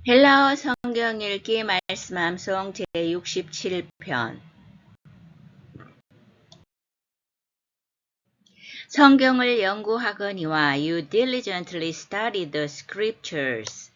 헬라어 성경 읽기 말씀 암송 제67편. 성경을 연구하거니와 you diligently study the scriptures.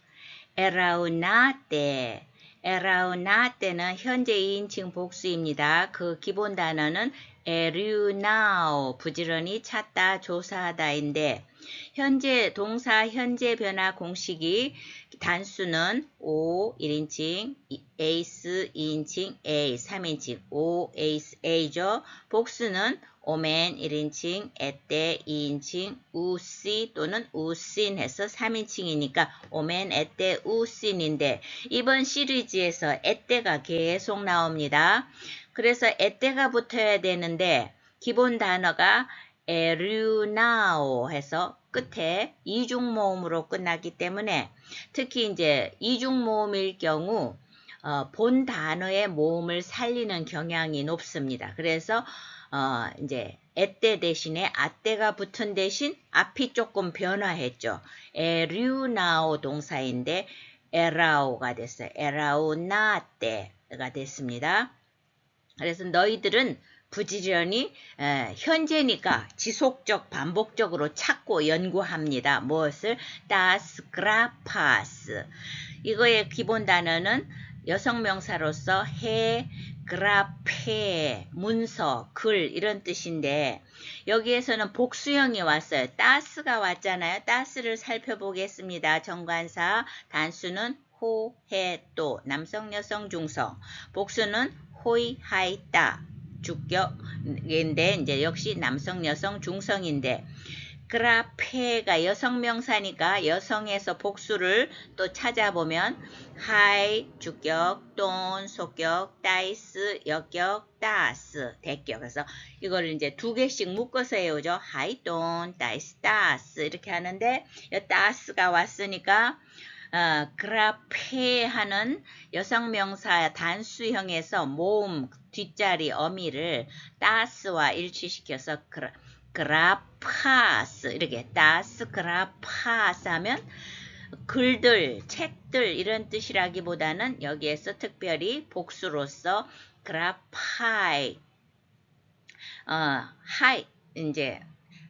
에라우나떼. 에라우나떼는 현재 2인칭 복수입니다. 그 기본 단어는 에류나오, 부지런히 찾다, 조사하다인데 현재 동사 현재 변화 공식이 단수는 O 1인칭, 에이스 2인칭, A 3인칭, O, 에이스, A죠. 복수는 오멘 1인칭, 에떼 2인칭, 우씨 또는 우신 해서 3인칭이니까 오멘, 에떼, 우신인데 이번 시리즈에서 에떼가 계속 나옵니다. 그래서 에떼가 붙어야 되는데 기본 단어가 에류나오 해서 끝에 이중모음으로 끝나기 때문에 특히 이제 이중모음일 경우 본 단어의 모음을 살리는 경향이 높습니다. 그래서 이제 에떼 대신에 아떼가 붙은 대신 앞이 조금 변화했죠. 에류나오 동사인데 에라오가 됐어요. 에라우나떼가 됐습니다. 그래서 너희들은 부지런히 현재니까 지속적 반복적으로 찾고 연구합니다. 무엇을? das Grappas. 이거의 기본 단어는 여성명사로서 해, 그라페, 문서, 글 이런 뜻인데 여기에서는 복수형이 왔어요. das가 왔잖아요. das를 살펴보겠습니다. 정관사 단수는 호, 해, 또 남성, 여성, 중성. 복수는 호이, 하이, 따 주격인데 이제 역시 남성, 여성, 중성인데 그라페가 여성명사니까 여성에서 복수를 또 찾아보면 하이, 주격, 돈, 속격, 따이스, 역격, 따스, 대격. 그래서 이걸 이제 두 개씩 묶어서 해오죠. 하이, 돈, 따이스, 따스 이렇게 하는데 따스가 왔으니까 그라페 하는 여성명사 단수형에서 모음 뒷자리 어미를 따스와 일치시켜서 그라파스 이렇게 따스 그라파스 하면 글들, 책들 이런 뜻이라기보다는 여기에서 특별히 복수로서 그라파이 하이 이제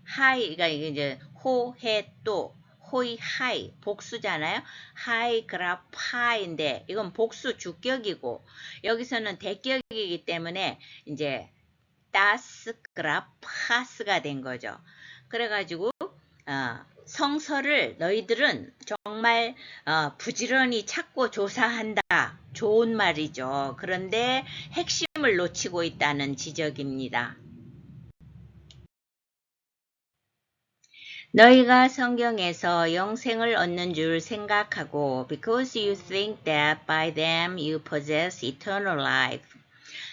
하이가 이제 호해또 호이 하이 복수잖아요. 하이 그라파인데 이건 복수 주격이고 여기서는 대격이기 때문에 이제 다스 그라파스가 된 거죠. 그래가지고 성서를 너희들은 정말 부지런히 찾고 조사한다. 좋은 말이죠. 그런데 핵심을 놓치고 있다는 지적입니다. 너희가 성경에서 영생을 얻는 줄 생각하고 because you think that by them you possess eternal life.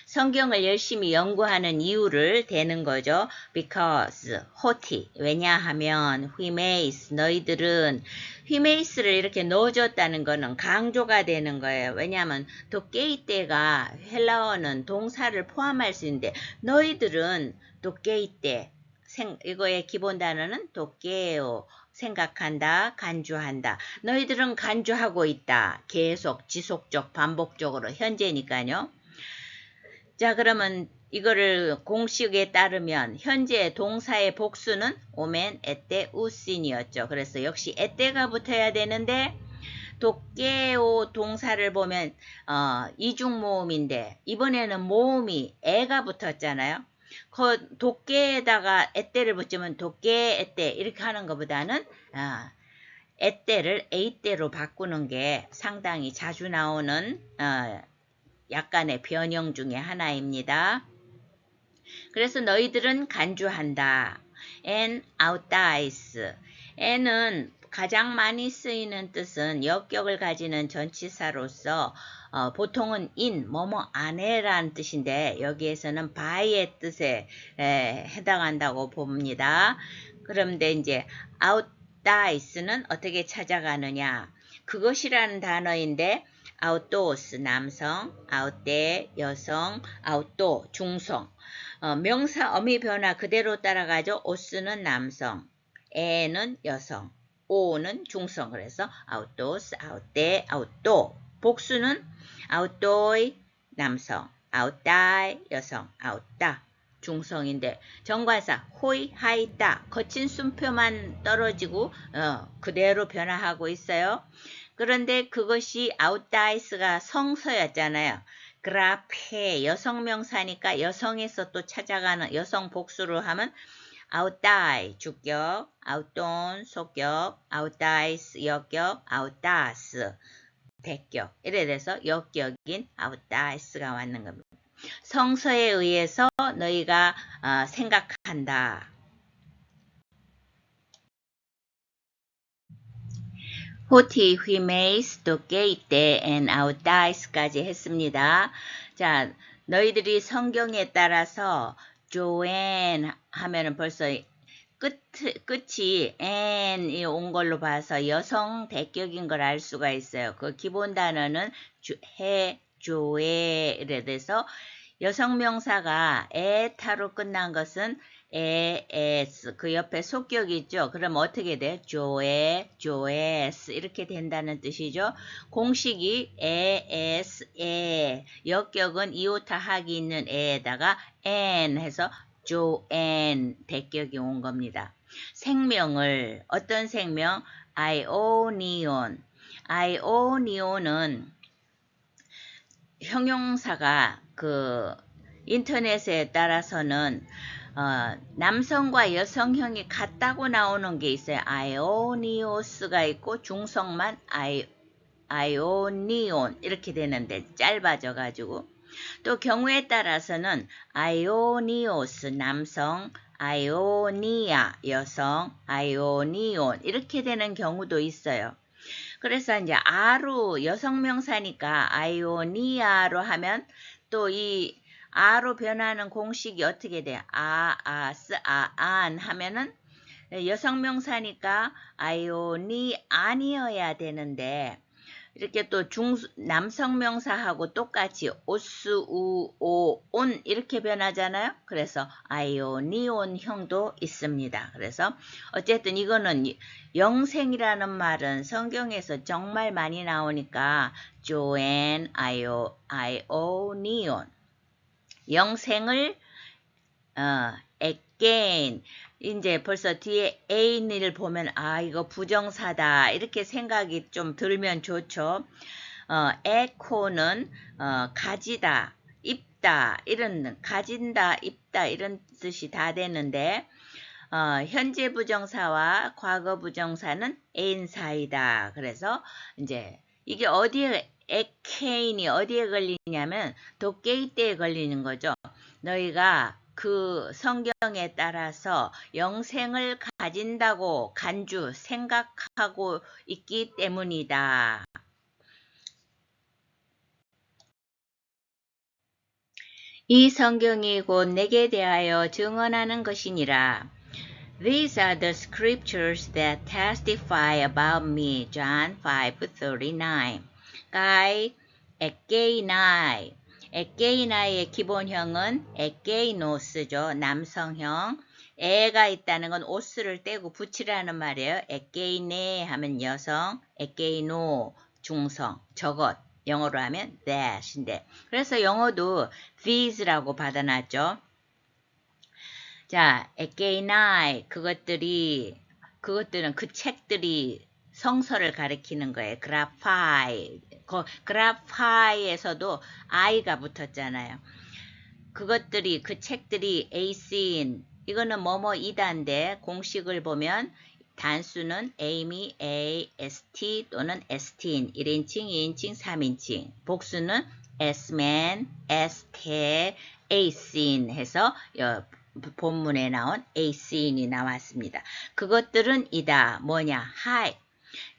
성경을 열심히 연구하는 이유를 대는 거죠. because, 호티. 왜냐하면 휘메이스, 너희들은 휘메이스를 이렇게 넣어줬다는 거는 강조가 되는 거예요. 왜냐하면 도케이떼가 헬라어는 동사를 포함할 수 있는데 너희들은 도케이떼 이거의 기본 단어는 도케오 생각한다, 간주한다. 너희들은 간주하고 있다. 계속 지속적 반복적으로 현재니까요. 자, 그러면 이거를 공식에 따르면 현재 동사의 복수는 오멘, 에떼, 우신이었죠. 그래서 역시 에떼가 붙어야 되는데 도깨오 동사를 보면 이중모음인데 이번에는 모음이 에가 붙었잖아요. 그 도깨에다가 에떼를 붙이면 도깨, 에떼 이렇게 하는 것보다는 에떼를 에이떼로 바꾸는 게 상당히 자주 나오는 약간의 변형 중에 하나입니다. 그래서 너희들은 간주한다. and outdies. and는 가장 많이 쓰이는 뜻은 역격을 가지는 전치사로서 보통은 in, 뭐뭐 안에라는 뜻인데 여기에서는 by의 뜻에 해당한다고 봅니다. 그런데 이제 outdies는 어떻게 찾아가느냐. 그것이라는 단어인데 outdoors 남성, outday 여성, outdo 중성. 명사 어미 변화 그대로 따라가죠. os는 남성, 에는 여성, 오는 중성. 그래서 outdoors, outday, outdoor. 복수는 outdoor 남성, outdie 여성, outda 중성인데 정관사 호이, 하이, 따 거친 숨표만 떨어지고 그대로 변화하고 있어요. 그런데 그것이 outdies가 성서였잖아요. 그라페 여성명사니까 여성에서 또 찾아가는 여성 복수로 하면 outdie 주격, outdone 소격, outdies 여격, outdas 대격. 이래 돼서 역격인 outdies가 왔는 겁니다. 성서에 의해서 너희가 생각한다. 호티, 휘메이스, 도게이테, and outdies까지 했습니다. 자, 너희들이 성경에 따라서 조엔 하면은 벌써 끝이 n이 온 걸로 봐서 여성 대격인 걸 알 수가 있어요. 그 기본 단어는 해, 조에 이래 돼서 여성 명사가 에타로 끝난 것은 에스 그 옆에 속격이 있죠. 그럼 어떻게 돼? 조에, 조에스 이렇게 된다는 뜻이죠. 공식이 에스, 에 역격은 이오타 학이 있는 에에다가 n 해서 조엔 대격이 온 겁니다. 생명을 어떤 생명? 아이오니온. 아이오니온은 형용사가 그 인터넷에 따라서는 남성과 여성형이 같다고 나오는 게 있어요. 아이오니오스가 있고 중성만 아이오니온 이렇게 되는데 짧아져 가지고 또 경우에 따라서는 아이오니오스 남성, 아이오니아 여성, 아이오니온 이렇게 되는 경우도 있어요. 그래서 이제 아로 여성명사니까 아이오니아로 하면 또 이 아로 변하는 공식이 어떻게 돼? 안 하면은 여성명사니까 아이오니안이어야 되는데 이렇게 또 남성명사하고 똑같이 오스, 우, 오, 온 이렇게 변하잖아요. 그래서 아이오니온형도 있습니다. 그래서 어쨌든 이거는 영생이라는 말은 성경에서 정말 많이 나오니까 조엔, 아이오니온 영생을 again 이제 벌써 뒤에 ain을 보면 이거 부정사다 이렇게 생각이 좀 들면 좋죠. echo는 가지다, 입다 이런 가진다, 입다 이런 뜻이 다 되는데 현재 부정사와 과거 부정사는 ain 사이다. 그래서 이제 이게 어디에 에케인이 어디에 걸리냐면 도깨이때에 걸리는 거죠. 너희가 그 성경에 따라서 영생을 가진다고 간주 생각하고 있기 때문이다. 이 성경이 곧 내게 대하여 증언하는 것이니라. These are the scriptures that testify about me. John 5:39. Kai 에게이나이. 에게이나이의 기본형은 에게이노스죠. 남성형. 에가 있다는 건 오스를 떼고 붙이라는 말이에요. 에게이네 하면 여성, 에게이노 중성, 저것. 영어로 하면 that인데. 그래서 영어도 these라고 받아놨죠. 자, 에게이나이 그것들은 그 책들이 성서를 가리키는 거예요. 그라파이. 그라파이에서도 I가 붙었잖아요. 그것들이 그 책들이 에이신 이거는 뭐뭐이다인데 공식을 보면 단수는 A미 AST 또는 ST인 1인칭, 2인칭, 3인칭 복수는 Sman, St, Asin 해서 본문에 나온 Asin이 나왔습니다. 그것들은 이다. 뭐냐? 하이.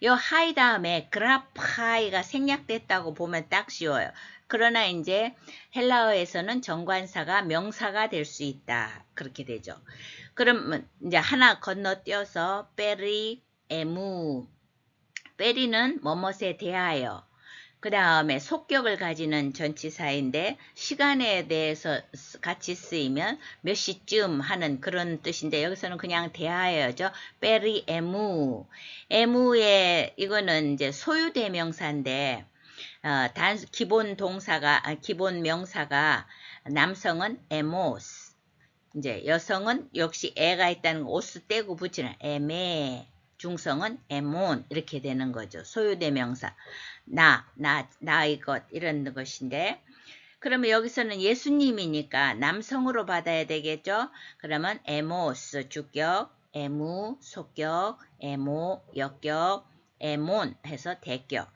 요 하이 다음에 그라파이가 생략됐다고 보면 딱 쉬워요. 그러나 이제 헬라어에서는 정관사가 명사가 될 수 있다. 그렇게 되죠. 그럼 이제 하나 건너뛰어서 페리, 에무. 페리는 뭐뭇에 대하여. 그 다음에 속격을 가지는 전치사인데 시간에 대해서 같이 쓰이면 몇 시쯤 하는 그런 뜻인데 여기서는 그냥 대하여죠. 페리 에무. 에무의 이거는 이제 소유대명사인데 기본 동사가 기본 명사가 남성은 에모스. 이제 여성은 역시 애가 있다는 오스 떼고 붙이는 에메. 중성은 에몬 이렇게 되는 거죠. 소유대명사. 나 이것 이런 것인데 그러면 여기서는 예수님이니까 남성으로 받아야 되겠죠. 그러면 에모스 주격, 에무 속격, 에모 역격, 에몬 해서 대격.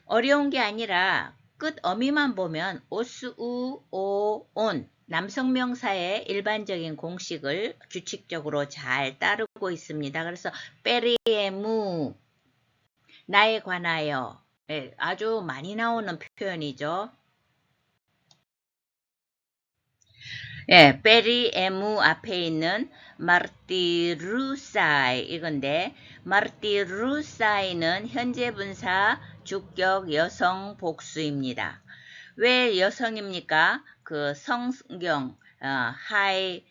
어려운 게 아니라 끝 어미만 보면 오스 우 오 온 남성 명사의 일반적인 공식을 규칙적으로 잘 따르고 있습니다. 그래서 페리에무 나에 관하여 아주 많이 나오는 표현이죠. 페리에무 앞에 있는 마르티루사이 이건데 마르티루사이는 현재 분사 주격 여성 복수입니다. 왜 여성입니까? 그 성경 하이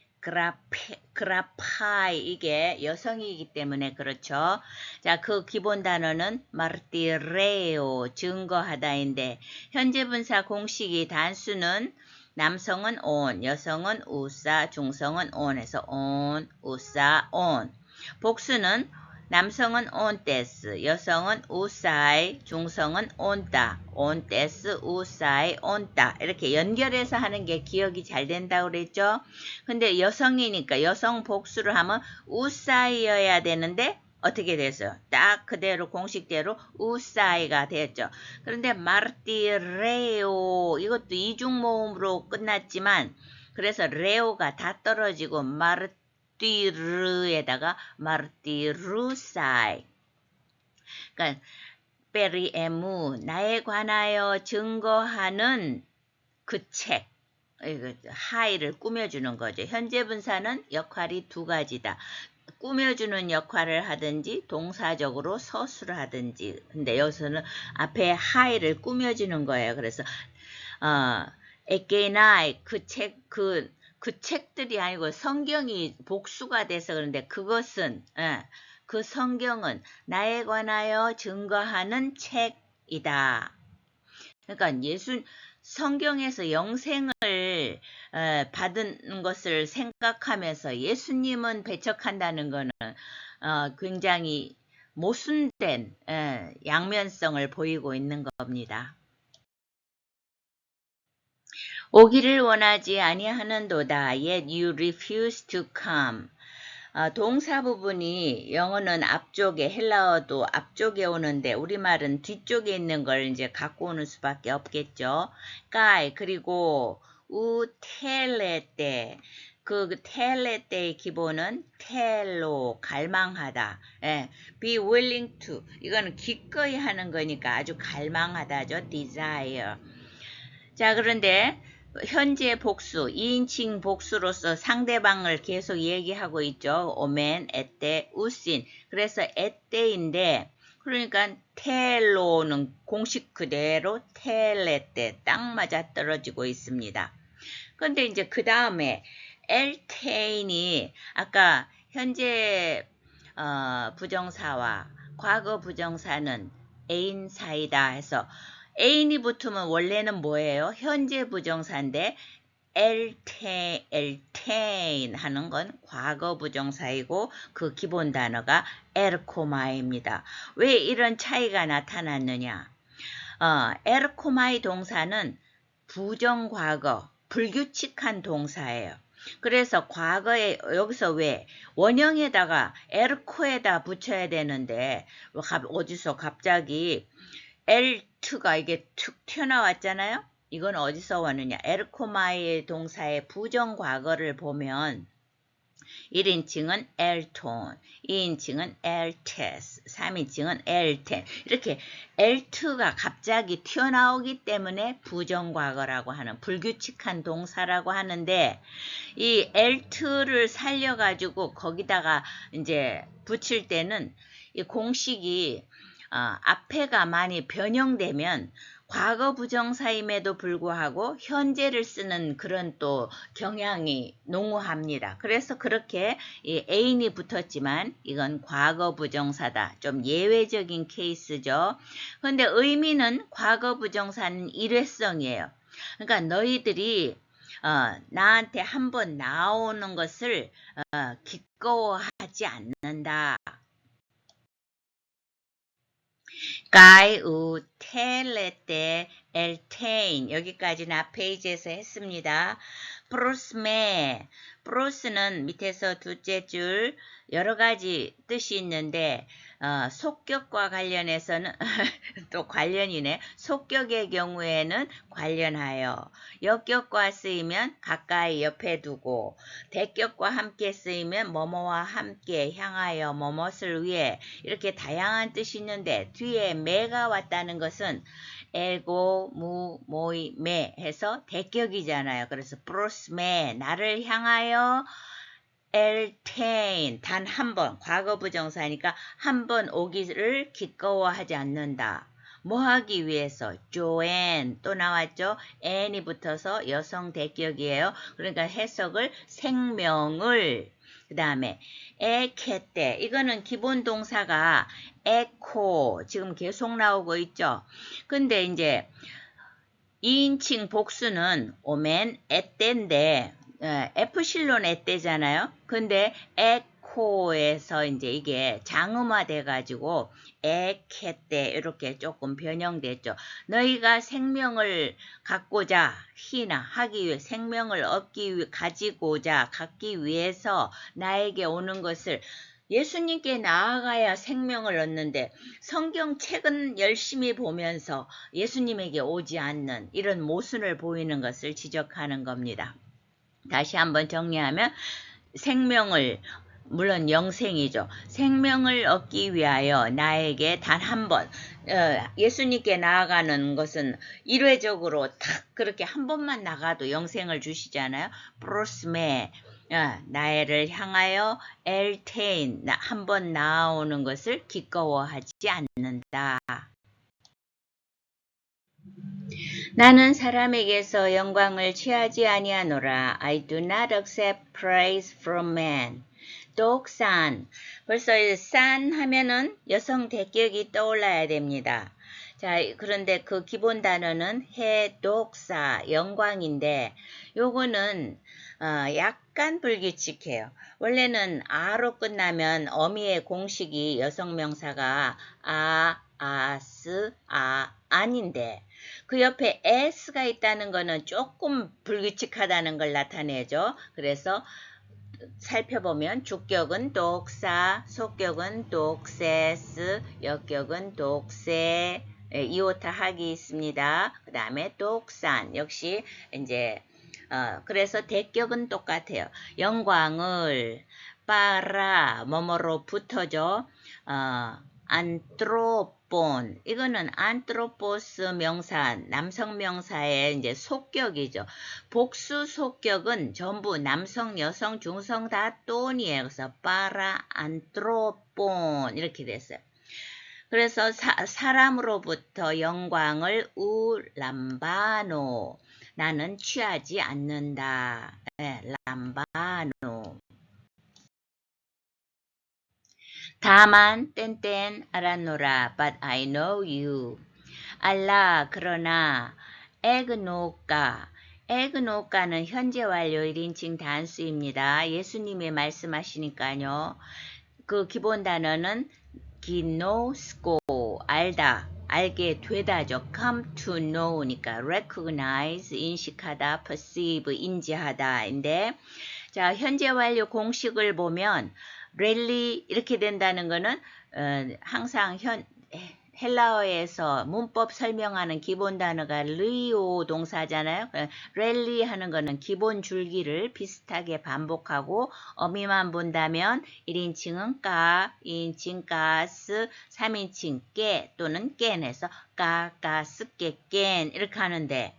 그라파이 이게 여성이기 때문에 그렇죠. 자, 그 기본 단어는 마르티레오 증거하다인데 현재 분사 공식이 단수는 남성은 on, 여성은 우사, 중성은 on에서 on, 우사, on. 복수는 남성은 ontes, 여성은 우사이, 중성은 on다, ontes, 우사이, on다. 이렇게 연결해서 하는 게 기억이 잘 된다고 그랬죠? 근데 여성이니까 여성 복수를 하면 우사이여야 되는데 어떻게 됐어요? 딱 그대로 공식대로 우사이가 됐죠. 그런데 마르티레오 이것도 이중모음으로 끝났지만 그래서 레오가 다 떨어지고 마르티르에다가 마르티루사이. 그러니까 페리에무 나에 관하여 증거하는 그 책. 하이를 꾸며주는 거죠. 현재 분사는 역할이 두 가지다. 꾸며주는 역할을 하든지 동사적으로 서술을 하든지 근데 여기서는 앞에 하이를 꾸며주는 거예요. 그래서 에게나이 그 책들이 아니고 성경이 복수가 돼서 그런데 그것은 그 성경은 나에 관하여 증거하는 책이다. 그러니까 성경에서 영생을 받은 것을 생각하면서 예수님은 배척한다는 것은 굉장히 모순된 양면성을 보이고 있는 겁니다. 오기를 원하지 아니하는도다. Yet you refuse to come. 동사 부분이 영어는 앞쪽에 헬라어도 앞쪽에 오는데 우리말은 뒤쪽에 있는 걸 이제 갖고 오는 수밖에 없겠죠. 까이 그리고 우텔레떼 그 텔레떼의 기본은 텔로 갈망하다. be willing to 이거는 기꺼이 하는 거니까 아주 갈망하다죠. desire. 자 그런데 현재 복수, 2인칭 복수로서 상대방을 계속 얘기하고 있죠. 오멘, 에떼, 우신. 그래서 에떼인데 그러니까 텔로는 공식 그대로 텔레떼 딱 맞아 떨어지고 있습니다. 그런데 이제 그 다음에 엘테인이 아까 현재 부정사와 과거 부정사는 애인 사이다 해서 애인이 붙으면 원래는 뭐예요? 현재 부정사인데 엘테인 하는 건 과거 부정사이고 그 기본 단어가 에르코마입니다. 왜 이런 차이가 나타났느냐? 에르코마이 동사는 부정과거, 불규칙한 동사예요. 그래서 과거에 여기서 왜 원형에다가 에르코에다 붙여야 되는데 어디서 갑자기 L2가 이게 툭 튀어나왔잖아요. 이건 어디서 왔느냐. 에르코마이 동사의 부정과거를 보면 1인칭은 L톤, 2인칭은 L테스, 3인칭은 L텐 이렇게 L2가 갑자기 튀어나오기 때문에 부정과거라고 하는 불규칙한 동사라고 하는데 이 L2를 살려가지고 거기다가 이제 붙일 때는 이 공식이 앞에가 많이 변형되면 과거 부정사임에도 불구하고 현재를 쓰는 그런 또 경향이 농후합니다. 그래서 그렇게 이 ain이 붙었지만 이건 과거 부정사다. 좀 예외적인 케이스죠. 근데 의미는 과거 부정사는 일회성이에요. 그러니까 너희들이 나한테 한번 나오는 것을 기꺼워하지 않는다. 가이우 텔레테 엘테인 여기까지는 앞 페이지에서 했습니다. 프로스메 프로스는 밑에서 둘째 줄 여러 가지 뜻이 있는데 속격과 관련해서는 또 관련이네. 속격의 경우에는 관련하여 역격과 쓰이면 가까이 옆에 두고 대격과 함께 쓰이면 뭐뭐와 함께 향하여 뭐뭇을 위해 이렇게 다양한 뜻이 있는데 뒤에 매가 왔다는 것은 에고, 무, 모이, 매 해서 대격이잖아요. 그래서 프로스메 나를 향하여 엘테인 단 한 번 과거 부정사니까 한 번 오기를 기꺼워하지 않는다. 뭐 하기 위해서? 조엔 또 나왔죠. n이 붙어서 여성 대격이에요. 그러니까 해석을 생명을 그 다음에 에케떼 이거는 기본 동사가 에코 지금 계속 나오고 있죠. 근데 이제 2인칭 복수는 오멘 에떼인데 F실론 에떼잖아요. 근데 에코에서 이제 이게 장음화 돼가지고 에케떼 이렇게 조금 변형됐죠. 너희가 생명을 갖고자 희나 하기 위해 생명을 얻기 위해 가지고자 갖기 위해서 나에게 오는 것을 예수님께 나아가야 생명을 얻는데 성경책은 열심히 보면서 예수님에게 오지 않는 이런 모순을 보이는 것을 지적하는 겁니다. 다시 한번 정리하면 생명을 물론 영생이죠. 생명을 얻기 위하여 나에게 단 한 번 예수님께 나아가는 것은 일회적으로 탁 그렇게 한 번만 나가도 영생을 주시잖아요. 프로스메 나를 향하여 엘테인 한 번 나아오는 것을 기꺼워하지 않는다. 나는 사람에게서 영광을 취하지 아니하노라. I do not accept praise from man. 독산. 벌써 산 하면은 여성 대격이 떠올라야 됩니다. 자, 그런데 그 기본 단어는 해독사, 영광인데 요거는 약간 불규칙해요. 원래는 아로 끝나면 어미의 공식이 여성명사가 아스, 안인데 그 옆에 s가 있다는 거는 조금 불규칙하다는 걸 나타내죠. 그래서 살펴보면 주격은 독사, 속격은 독세스, 역격은 독세, 이오타 학이 있습니다. 그 다음에 독산 역시 이제 그래서 대격은 똑같아요. 영광을 빠라 뭐뭐로 붙어져 안트로폰 이거는 안트로포스 명사 남성 명사의 이제 속격이죠. 복수 속격은 전부 남성, 여성, 중성 다 똔이에요. 그래서 빠라 안트로폰 이렇게 됐어요. 그래서 사람으로부터 영광을 람바노 나는 취하지 않는다. 네, 람바노 다만 땐땐 알았노라 but I know you 알라 그러나 에그노가는 현재 완료 1인칭 단수입니다. 예수님이 말씀하시니까요. 그 기본 단어는 기노스코 알다 알게 되다죠. come to know니까 recognize 인식하다 perceive 인지하다인데 자 현재 완료 공식을 보면 랠리 이렇게 된다는 거는 항상 헬라어에서 문법 설명하는 기본 단어가 리오 동사잖아요. 랠리 하는 거는 기본 줄기를 비슷하게 반복하고 어미만 본다면 1인칭은 까, 2인칭 가스, 3인칭 깨 또는 깬 해서 가스, 깬 이렇게 하는데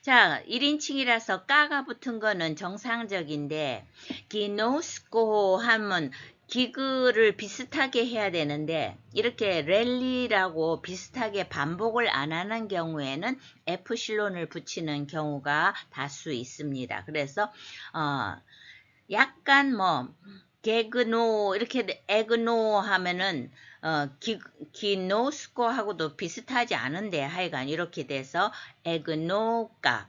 자, 1인칭이라서 까가 붙은 거는 정상적인데 기노스코 하면 기그를 비슷하게 해야 되는데 이렇게 랠리라고 비슷하게 반복을 안 하는 경우에는 에프실론을 붙이는 경우가 다수 있습니다. 그래서 약간 뭐 개그노 이렇게 에그노 하면은 기노스코하고도 비슷하지 않은데 하여간 이렇게 돼서 에그노가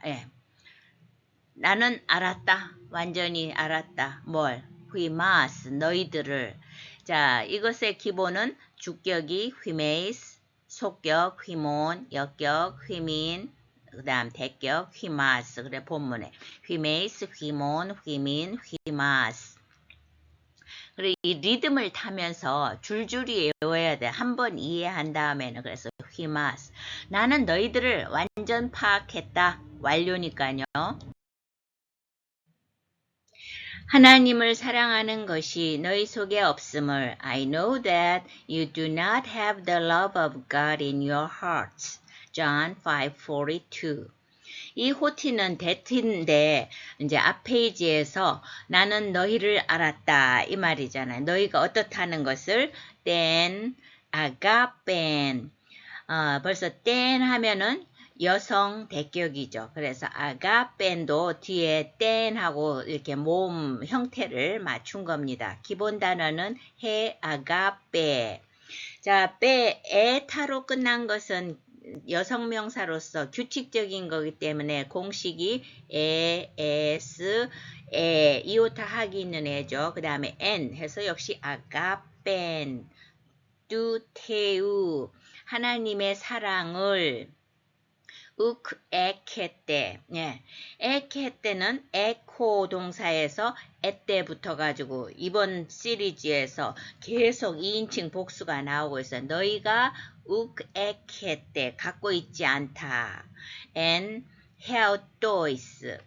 나는 알았다. 완전히 알았다. 뭘? 휘마스 너희들을. 자, 이것의 기본은 주격이 휘메이스, 속격 휘몬, 역격 휘민, 그 다음 대격 휘마스. 그래 본문에 휘메이스, 휘몬, 휘민, 휘마스. 그리고 이 리듬을 타면서 줄줄이 외워야 돼. 한 번 이해한 다음에는. 그래서 휘마스. 나는 너희들을 완전 파악했다. 완료니까요. 하나님을 사랑하는 것이 너희 속에 없음을 I know that you do not have the love of God in your hearts. John 5:42. 이 호티는 대트인데 이제 앞 페이지에서 나는 너희를 알았다 이 말이잖아요. 너희가 어떻다는 것을 땐 아가펜 벌써 땐 하면은 여성 대격이죠. 그래서 아가펜도 뒤에 땐하고 이렇게 모음 형태를 맞춘 겁니다. 기본 단어는 해 아가페. 자, 에타로 끝난 것은 여성명사로서 규칙적인 거기 때문에 공식이 에스, 이오타 하기 있는 애죠. 그 다음에 엔 해서 역시 아가펜, 뚜테우, 하나님의 사랑을 에케때. 에케때는 에코 동사에서 에때 붙어가지고 이번 시리즈에서 계속 2인칭 복수가 나오고 있어요. 너희가 에케때 갖고 있지 않다. 엔 헤어토이스.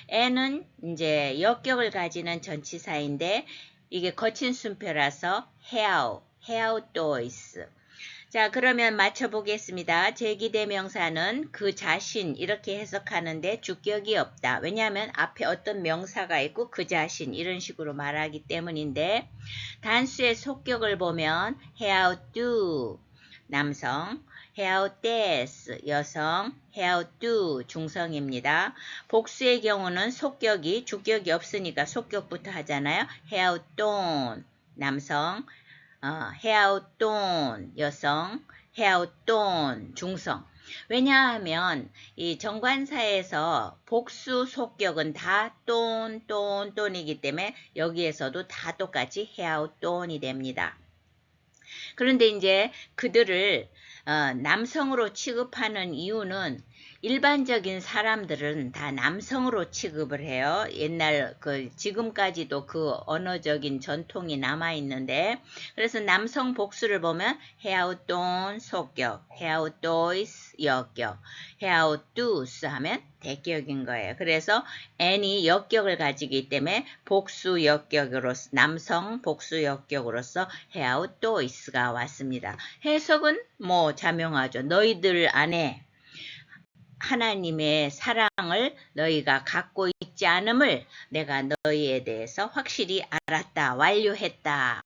에는 이제 역격을 가지는 전치사인데 이게 거친 순표라서 헤어토이스. 자, 그러면 맞춰보겠습니다. 제기대명사는 그 자신 이렇게 해석하는데 주격이 없다. 왜냐하면 앞에 어떤 명사가 있고 그 자신 이런 식으로 말하기 때문인데 단수의 속격을 보면 how do 남성, how does 여성, how do 중성입니다. 복수의 경우는 속격이 주격이 없으니까 속격부터 하잖아요. how don't 남성, how don't 여성, how don't 중성. 왜냐하면 이 정관사에서 복수 속격은 다 돈이기 때문에 여기에서도 다 똑같이 how don이 됩니다. 그런데 이제 그들을 남성으로 취급하는 이유는 일반적인 사람들은 다 남성으로 취급을 해요. 옛날 지금까지도 그 언어적인 전통이 남아 있는데 그래서 남성 복수를 보면 how don't 속격, how does 역격, how does 하면 대격인 거예요. 그래서 n이 역격을 가지기 때문에 복수 역격으로서 남성 복수 역격으로서 how does가 왔습니다. 해석은 뭐 자명하죠. 너희들 안에 하나님의 사랑을 너희가 갖고 있지 않음을 내가 너희에 대해서 확실히 알았다, 완료했다.